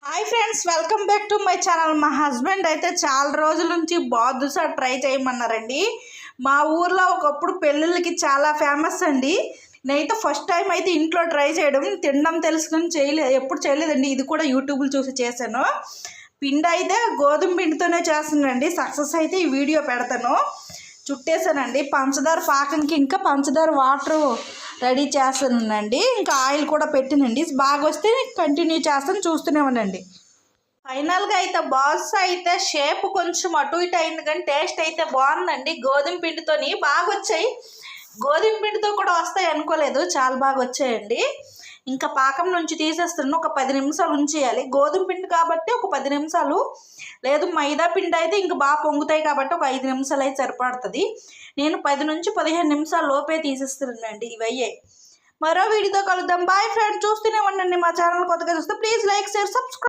Hi friends, welcome back to my channel. మా husband అయితే చాలా రోజుల నుంచి బాదుషా ట్రై చేయమన్నారండి. మా ఊర్లో ఒకప్పుడు పెళ్ళిళ్ళకి చాలా ఫేమస్ అండి. నేనైతే ఫస్ట్ టైం అయితే ఇంట్లో ట్రై చేయడం, తినడం తెలుసుకొని ఎప్పుడు చేయలేదండి. ఇది కూడా యూట్యూబ్లో చూసి చేశాను. పిండి అయితే గోధుమ పిండితోనే చేస్తున్నానండి. సక్సెస్ అయితే ఈ వీడియో పెడతాను. చుట్టేసానండి. పంచదార పాకంకి ఇంకా పంచదార వాటర్ రెడీ చేస్తానండి. ఇంకా ఆయిల్ కూడా పెట్టినండి. బాగా వస్తే కంటిన్యూ చేస్తాను, చూస్తూనే ఉండండి. ఫైనల్గా అయితే బాల్స్ అయితే షేప్ కొంచెం అటు ఇటు అయింది, కానీ టేస్ట్ అయితే బాగుందండి. గోధుమ పిండితోని బాగా వచ్చాయి. గోధుమ పిండితో కూడా వస్తాయి అనుకోలేదు, చాలా బాగా వచ్చాయండి. ఇంకా పాకం నుంచి తీసేస్తున్నాను. ఒక 10 నిమిషాలు ఉంచేయాలి. గోధుమ పిండి కాబట్టి ఒక 10 నిమిషాలు, లేదు మైదా పిండి అయితే ఇంకా బాగా పొంగుతాయి కాబట్టి ఒక 5 నిమిషాలు అయితే సరిపడుతుంది. నేను 10 నుంచి 15 నిమిషాల లోపే తీసేస్తున్నానండి. ఇవయ్యే. మరో వీడియోతో కలుద్దాం. బాయ్ ఫ్రెండ్స్, చూస్తూనే ఉండండి. మా ఛానల్ కొత్తగా చూస్తే ప్లీజ్ లైక్, షేర్, సబ్స్క్రైబ్.